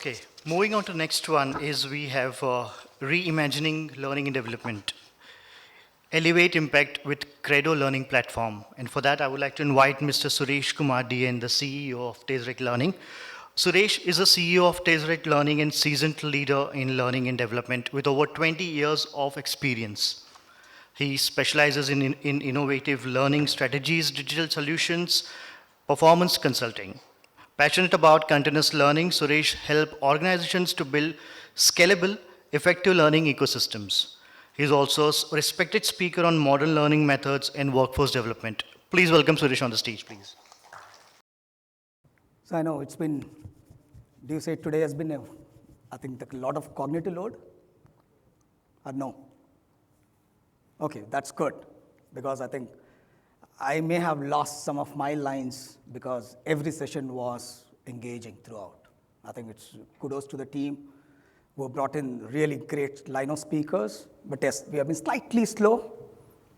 Okay, moving on to the next one is we have Reimagining Learning and Development. Elevate Impact with KREDO Learning Platform. And for that, I would like to invite Mr. Suresh Kumar DN, the CEO of Tesseract Learning. Suresh is the CEO of Tesseract Learning and seasoned leader in learning and development with over 20 years of experience. He specializes in innovative learning strategies, digital solutions, performance consulting. Passionate about continuous learning, Suresh helps organizations to build scalable, effective learning ecosystems. He is also a respected speaker on modern learning methods and workforce development. Please welcome Suresh on the stage, please. So I know it's been, do you say today has been, I think, a lot of cognitive load? Or no? Okay, that's good, because I think I may have lost some of my lines because every session was engaging throughout. I think it's kudos to the team who brought in really great line of speakers. But yes, we have been slightly slow.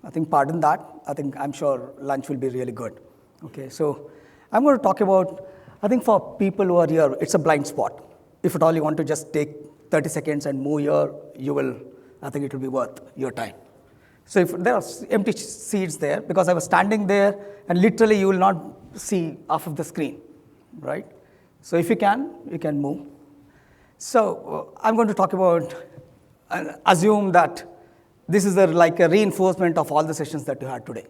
I think pardon that. I'm sure lunch will be really good. Okay, so I'm going to talk about, I think for people who are here, it's a blind spot. If at all you want to just take 30 seconds and move here, I think it will be worth your time. So if there are empty seats there, because I was standing there and literally you will not see half of the screen, right? So if you can move. So I'm going to talk about, assume that this is like a reinforcement of all the sessions that you had today,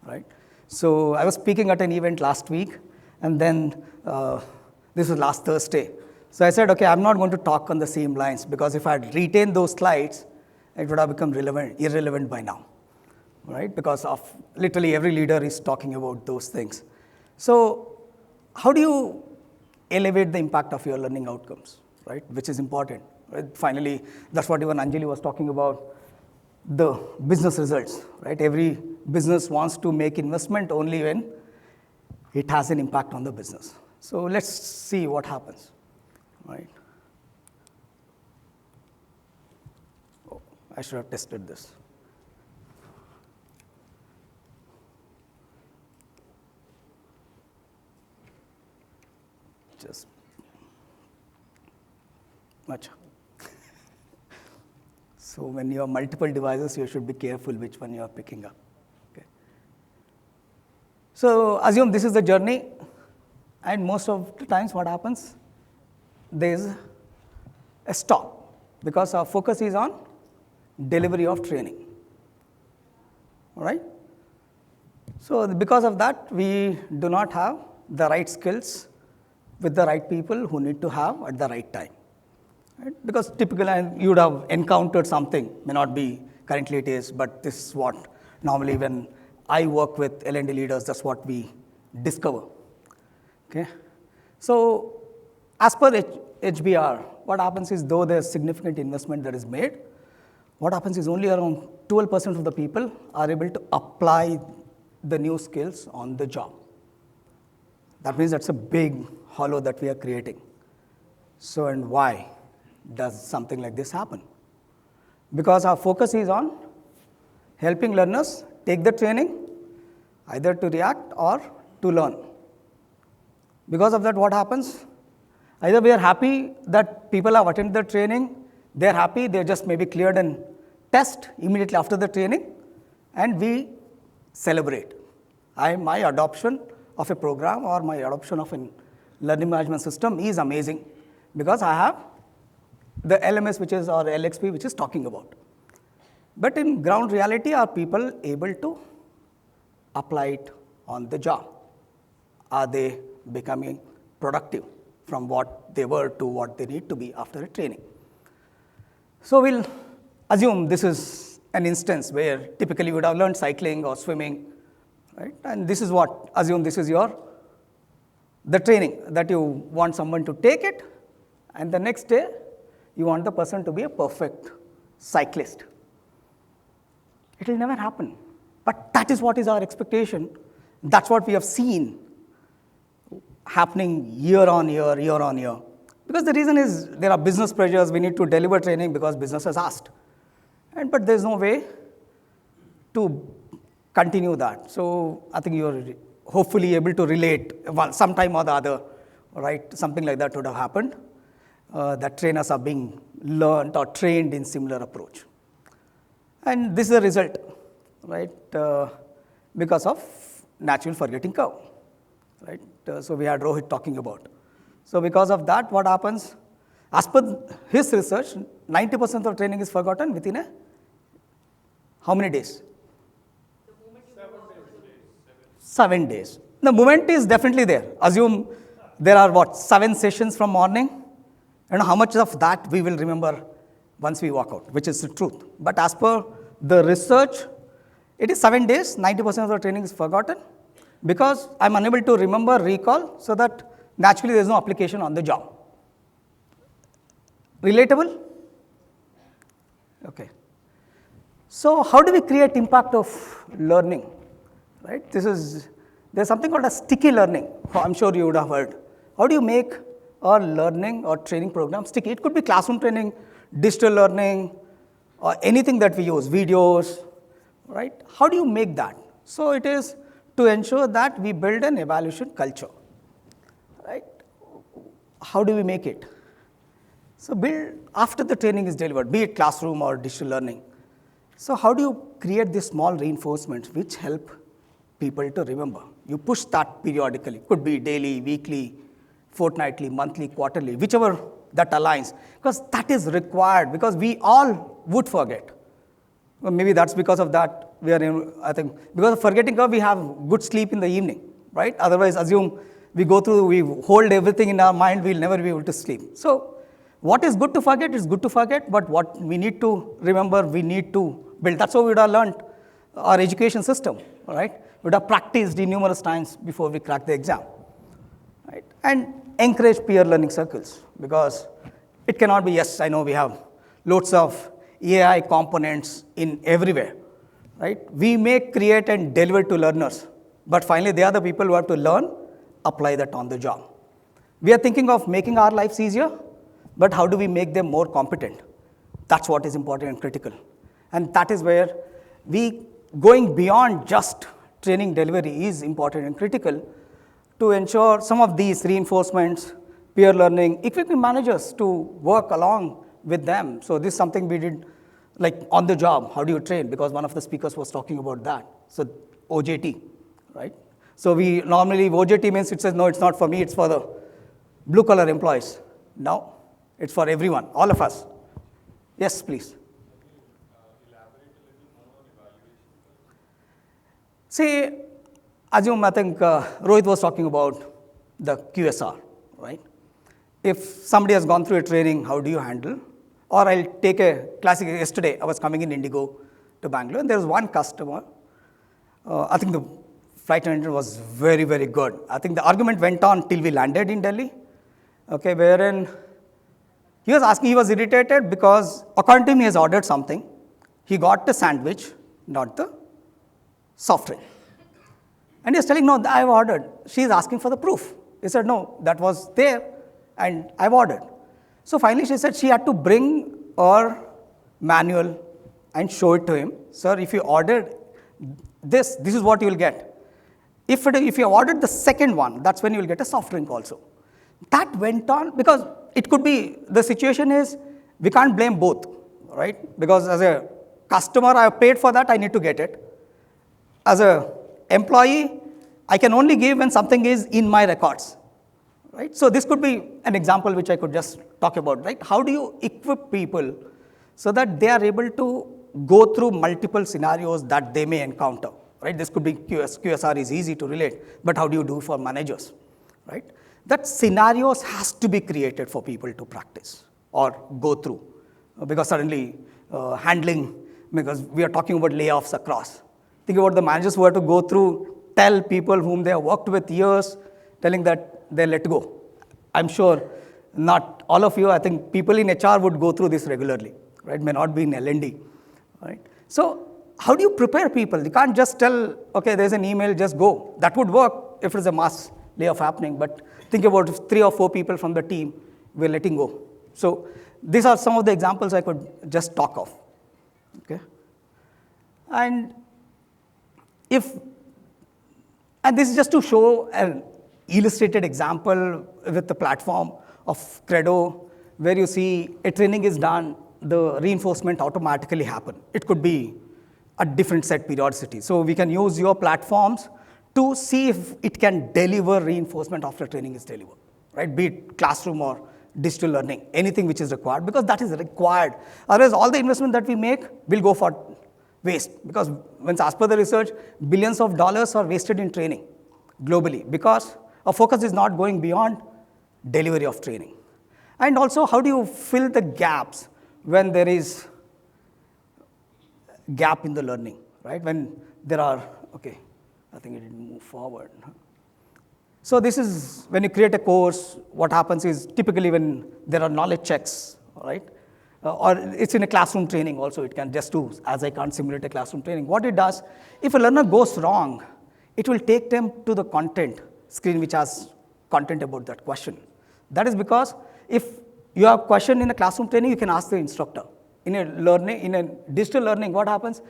right? So I was speaking at an event last week, and then this was last Thursday. So I said, okay, I'm not going to talk on the same lines, because if I had retained those slides, it would have become irrelevant by now, right? Because of literally every leader is talking about those things. So how do you elevate the impact of your learning outcomes, right? Which is important, right? Finally, that's what even Anjali was talking about, the business results, right? Every business wants to make investment only when it has an impact on the business. So let's see what happens, right? I should have tested this. Just much. So when you have multiple devices, you should be careful which one you are picking up. Okay. So assume this is the journey, and most of the times what happens, there is a stop, because our focus is on delivery of training, all right? So because of that, we do not have the right skills with the right people who need to have at the right time, right? Because typically you would have encountered something, may not be currently it is, but this is what normally when I work with L&D leaders, that's what we discover, okay? So as per HBR, what happens is, though there's significant investment that is made, what happens is only around 12% of the people are able to apply the new skills on the job. That means that's a big hollow that we are creating. So, and why does something like this happen? Because our focus is on helping learners take the training either to react or to learn. Because of that, what happens? Either we are happy that people have attended the training, they're happy, they're just maybe cleared and test immediately after the training, and we celebrate. My adoption of a program or my adoption of a learning management system is amazing, because I have the LMS, which is, or LXP, which is talking about. But in ground reality, are people able to apply it on the job? Are they becoming productive from what they were to what they need to be after a training? So we'll assume this is an instance where typically you would have learned cycling or swimming, right? And this is what, assume this is the training that you want someone to take it, and the next day you want the person to be a perfect cyclist. It will never happen. But that is what is our expectation. That's what we have seen happening year on year. Because the reason is there are business pressures, we need to deliver training because business has asked. But there's no way to continue that. So I think you're hopefully able to relate sometime or the other, right? Something like that would have happened. that trainers are being learned or trained in similar approach. And this is the result, right, because of natural forgetting curve, right? So we had Rohit talking about. So because of that, what happens? As per his research, 90% of training is forgotten within how many days? 7 days. The moment is definitely there. Assume there are 7 sessions from morning, and how much of that we will remember once we walk out, which is the truth. But as per the research, it is 7 days, 90% of the training is forgotten because I'm unable to remember, recall, so that naturally there is no application on the job. Relatable? Okay. So how do we create impact of learning? Right? There's something called a sticky learning. I'm sure you would have heard. How do you make a learning or training program sticky? It could be classroom training, digital learning, or anything that we use, videos, right? How do you make that? So it is to ensure that we build an evaluation culture, right? How do we make it? So build after the training is delivered, be it classroom or digital learning. So how do you create these small reinforcements which help people to remember? You push that periodically. Could be daily, weekly, fortnightly, monthly, quarterly, whichever that aligns. Because that is required because we all would forget. Well, maybe that's because of that we are in, I think, because of forgetting curve, we have good sleep in the evening, right? Otherwise, assume we go through, we hold everything in our mind, we'll never be able to sleep. So what is good to forget is good to forget, but what we need to remember, we need to build. That's how we would have learned our education system, right? We would have practiced it numerous times before we crack the exam, right? And encourage peer learning circles because it cannot be, yes, I know we have loads of AI components in everywhere, right? We may create and deliver to learners, but finally they are the people who have to learn, apply that on the job. We are thinking of making our lives easier, but how do we make them more competent? That's what is important and critical. And that is where we going beyond just training delivery is important and critical to ensure some of these reinforcements, peer learning, equipping managers to work along with them. So this is something we did like on the job. How do you train? Because one of the speakers was talking about that. So OJT, right? So we normally, OJT means it says, no, it's not for me, it's for the blue collar employees. No, it's for everyone, all of us. Yes, please. See, assume, I think Rohit was talking about the QSR, right? If somebody has gone through a training, how do you handle? Or I'll take a classic, yesterday I was coming in Indigo to Bangalore and there was one customer, I think the flight attendant was very, very good. I think the argument went on till we landed in Delhi, okay, wherein he was asking, he was irritated because according to him he has ordered something. He got the sandwich, not the soft drink. And he's telling, no, I've ordered. She's asking for the proof. He said, no, that was there and I've ordered. So finally she said she had to bring her manual and show it to him. Sir, if you ordered this is what you will get. If you have ordered the second one, that's when you will get a soft drink also. That went on because it could be, the situation is, we can't blame both, right? Because as a customer, I have paid for that, I need to get it. As a employee, I can only give when something is in my records, right? So this could be an example which I could just talk about, right? How do you equip people so that they are able to go through multiple scenarios that they may encounter, right? This could be QSR is easy to relate, but how do you do for managers, right? That scenarios has to be created for people to practice or go through because suddenly handling, because we are talking about layoffs across. Think about the managers who have to go through, tell people whom they have worked with years, telling that they let go. I'm sure not all of you, I think people in HR would go through this regularly, right? May not be in L&D, right? So how do you prepare people? You can't just tell, okay, there's an email, just go. That would work if it's a mass layoff happening, but think about if 3 or 4 people from the team were letting go. So these are some of the examples I could just talk of, okay? And this is just to show an illustrated example with the platform of KREDO, where you see a training is done, the reinforcement automatically happen. It could be a different set periodicity. So we can use your platforms to see if it can deliver reinforcement after training is delivered, right? Be it classroom or digital learning, anything which is required, because that is required. Otherwise, all the investment that we make will go for waste, because when as per the research, billions of dollars are wasted in training globally, because our focus is not going beyond delivery of training. And also, how do you fill the gaps when there is gap in the learning, right? When there are, okay, I think it didn't move forward. So this is when you create a course, what happens is typically when there are knowledge checks, right? Or it's in a classroom training also, it can just do, as I can't simulate a classroom training. What it does, if a learner goes wrong, it will take them to the content screen which has content about that question. That is because if you have a question in a classroom training, you can ask the instructor. In a digital learning, what happens?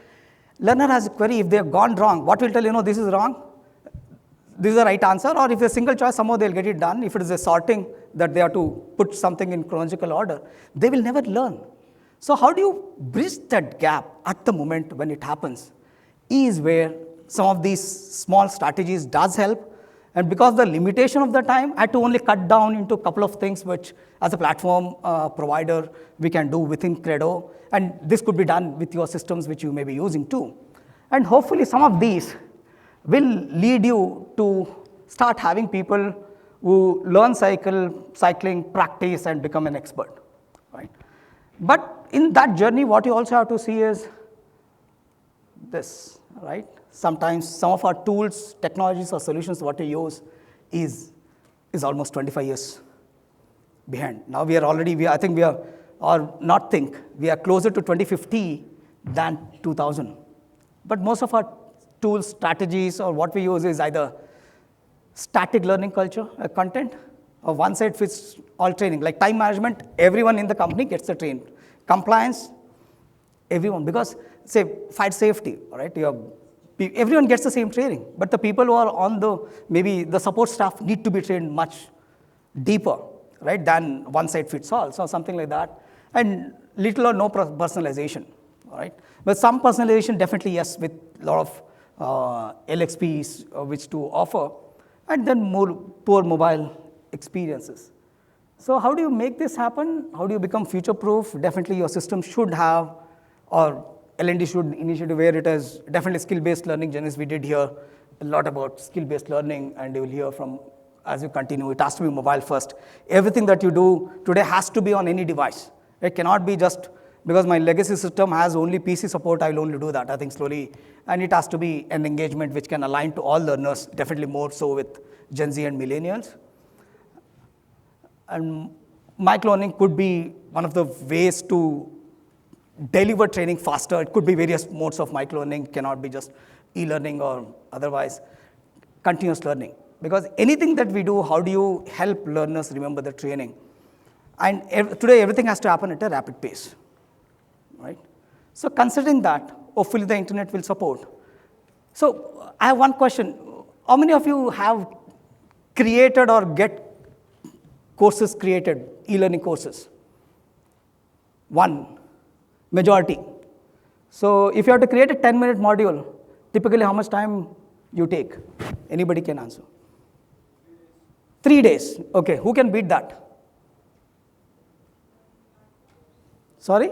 Learner has a query, if they have gone wrong, what will tell you, no, this is wrong, this is the right answer, or if it's a single choice, somehow they'll get it done. If it is a sorting that they have to put something in chronological order, they will never learn. So how do you bridge that gap at the moment when it happens is where some of these small strategies does help. And because the limitation of the time, I had to only cut down into a couple of things which as a platform provider, we can do within KREDO. And this could be done with your systems which you may be using too. And hopefully some of these will lead you to start having people who learn cycling, practice, and become an expert, right? But in that journey, what you also have to see is this, right? Sometimes some of our tools, technologies, or solutions what we use is almost 25 years behind. Now we are already, I think we are, or not think, we are closer to 2050 than 2000. But most of our tools, strategies, or what we use is either static learning culture, content, or one size fits all training. Like time management, everyone in the company gets the train. Compliance, everyone, because say fire safety, right? Everyone gets the same training, but the people who are on maybe the support staff need to be trained much deeper, right, than one size fits all, so something like that. And little or no personalization, right? But some personalization definitely, yes, with a lot of LXPs which to offer, and then more poor mobile experiences. So how do you make this happen? How do you become future-proof? Definitely your system should have, or L&D should initiative where it is definitely skill-based learning. Janice, we did hear a lot about skill-based learning, and you will hear from, as you continue, it has to be mobile first. Everything that you do today has to be on any device. It cannot be just, because my legacy system has only PC support, I will only do that, I think slowly. And it has to be an engagement which can align to all learners, definitely more so with Gen Z and millennials. And micro-learning could be one of the ways to deliver training faster. It could be various modes of micro-learning, cannot be just e-learning or otherwise. Continuous learning. Because anything that we do, how do you help learners remember the training? And today, everything has to happen at a rapid pace, right? So considering that, hopefully the internet will support. So I have one question. How many of you have created or get courses created, e-learning courses? One, majority. So if you have to create a 10-minute module, typically how much time you take? Anybody can answer. 3 days. Okay, who can beat that? Sorry?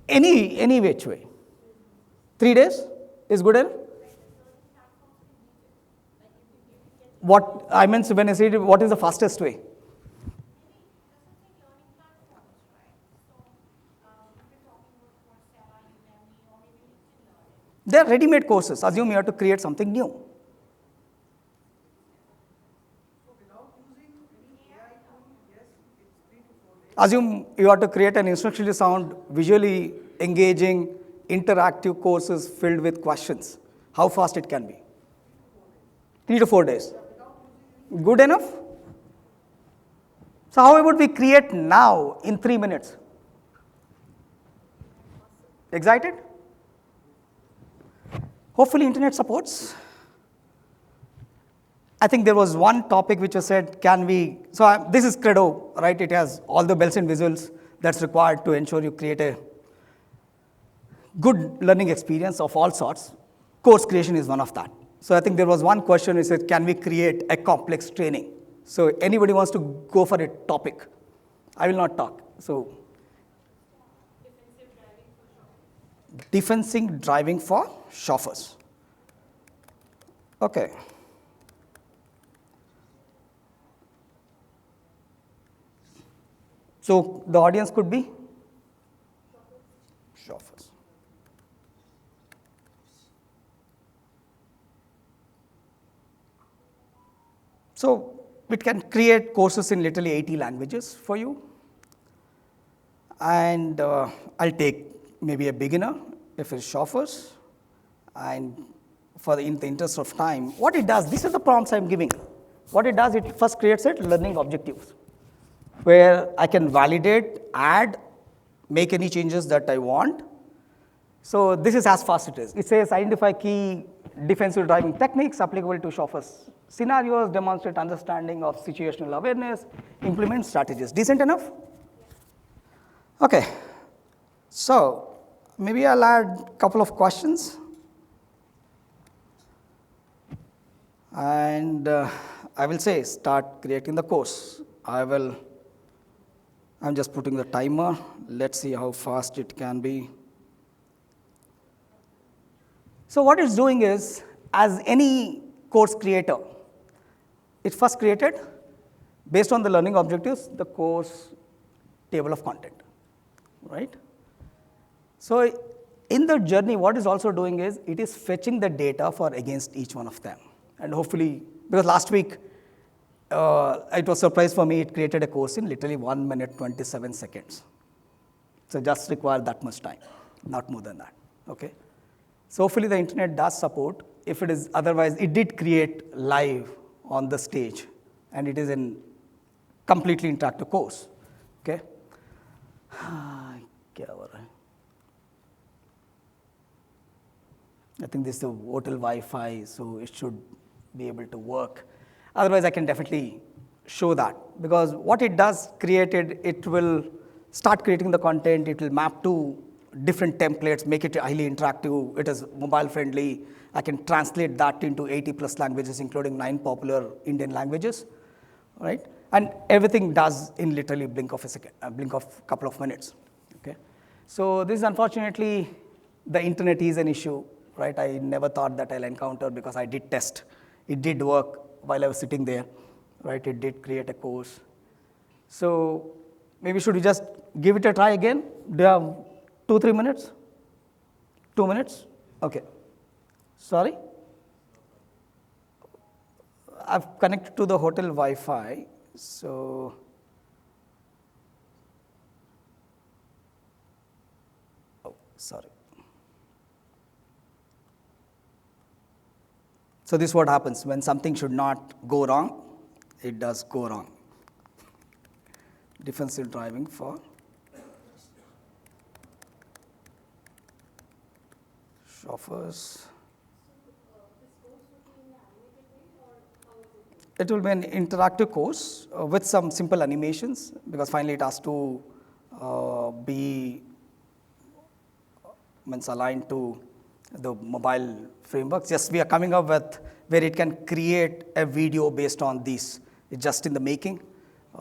Any which way. 3 days is good enough? What I meant when I said what is the fastest way? They are ready-made courses. Assume you have to create something new. Assume you have to create an instructionally sound, visually engaging, interactive courses filled with questions. How fast it can be? 3 to 4 days. Good enough? So how about we create now in 3 minutes? Excited? Hopefully internet supports. I think there was one topic which was said, can we, this is KREDO, right? It has all the bells and whistles that's required to ensure you create a good learning experience of all sorts. Course creation is one of that. So I think there was one question, it said, can we create a complex training? So anybody wants to go for a topic? I will not talk. So defensive driving for chauffeurs. Okay. So the audience could be chauffeurs. So it can create courses in literally 80 languages for you. And I'll take maybe a beginner if it's chauffeurs. And in the interest of time, what it does, this is the prompts I'm giving. What it does, it first creates it learning objectives, where I can validate, add, make any changes that I want. So this is as fast it is. It says identify key defensive driving techniques applicable to chauffeurs scenarios, demonstrate understanding of situational awareness, implement strategies. Decent enough? Okay. So maybe I'll add a couple of questions. And I will say start creating the course. I'm just putting the timer. Let's see how fast it can be. So what it's doing is, as any course creator, it first created, based on the learning objectives, the course table of content, right? So in the journey, what it's also doing is, it is fetching the data for against each one of them. And hopefully, because last week, it was a surprise for me, it created a course in literally 1 minute, 27 seconds. So just require that much time, not more than that, okay? So hopefully the internet does support. If it is otherwise, it did create live on the stage, and it is a completely interactive course, okay? I think this is the hotel Wi-Fi, so it should be able to work. Otherwise, I can definitely show that, because what it does created, it will start creating the content, it will map to different templates, make it highly interactive, it is mobile friendly. I can translate that into 80 plus languages, including 9 popular Indian languages, right? And everything does in literally blink of a couple of minutes, okay? So this is unfortunately, the internet is an issue, right? I never thought that I'll encounter, because I did test. It did work while I was sitting there, right? It did create a course. So maybe should we just give it a try again? Do you have 2-3 minutes? 2 minutes? Okay. Sorry? I've connected to the hotel Wi-Fi, so sorry. So this is what happens when something should not go wrong, it does go wrong. Defensive driving for chauffeurs. It will be an interactive course with some simple animations, because finally it has to be aligned to the mobile frameworks. Yes, we are coming up with where it can create a video based on these. It's just in the making,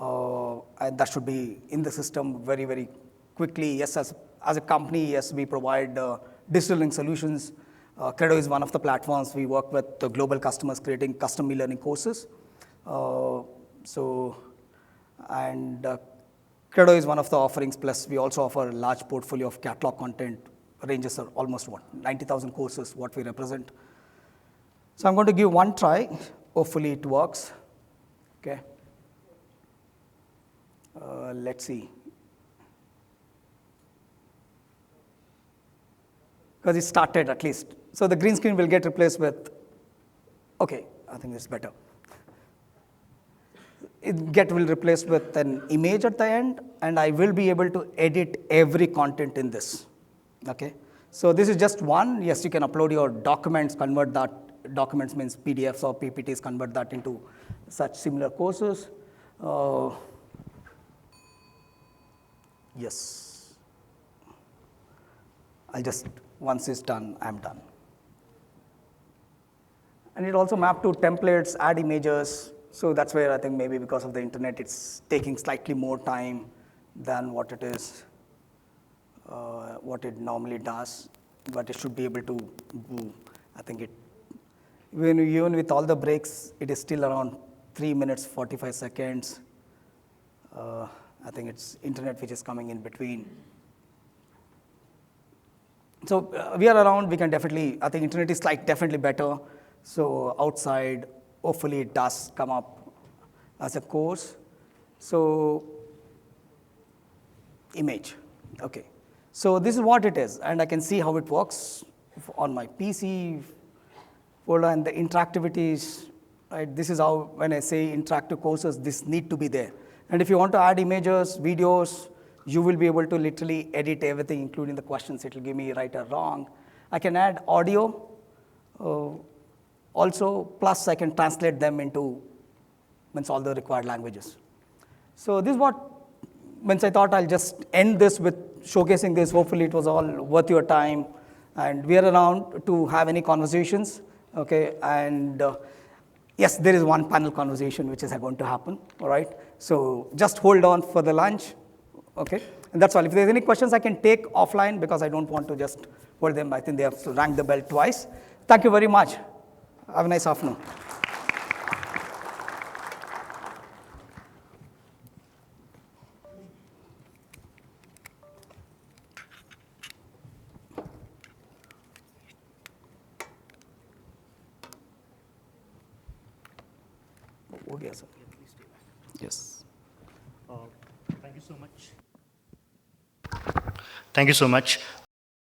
and that should be in the system very, very quickly. Yes, as a company, yes, we provide digital learning solutions. KREDO is one of the platforms. We work with the global customers creating custom e-learning courses. KREDO is one of the offerings, plus we also offer a large portfolio of catalog content, ranges are almost 90,000 courses, what we represent. So I'm going to give one try. Hopefully it works. Okay. Let's see. Because it started at least. So the green screen will get replaced with, okay, I think it's better. Will replace with an image at the end, and I will be able to edit every content in this. Okay, so this is just one. Yes, you can upload your documents, convert that documents means PDFs or PPTs, convert that into such similar courses. Yes. I'll just, once it's done, I'm done. And it also mapped to templates, add images. So that's where I think maybe because of the internet, it's taking slightly more time than what it is, what it normally does. But it should be able to do, I think it, even with all the breaks, it is still around 3 minutes, 45 seconds. I think it's internet which is coming in between. So we are around, we can definitely, I think internet is definitely better. So outside, hopefully it does come up as a course. So image, okay. So this is what it is, and I can see how it works on my PC folder, and the interactivities, right? This is how, when I say interactive courses, this need to be there. And if you want to add images, videos, you will be able to literally edit everything, including the questions. It will give me right or wrong. I can add audio. Also, plus I can translate them into all the required languages. So this is what, once I thought I'll just end this with showcasing this. Hopefully it was all worth your time. And we are around to have any conversations, okay? And yes, there is one panel conversation which is going to happen, all right? So just hold on for the lunch, okay? And that's all. If there's any questions, I can take offline because I don't want to just hold them. I think they have to rang the bell twice. Thank you very much. Have a nice afternoon. हो गया sir. Yes. Thank you so much. Thank you so much.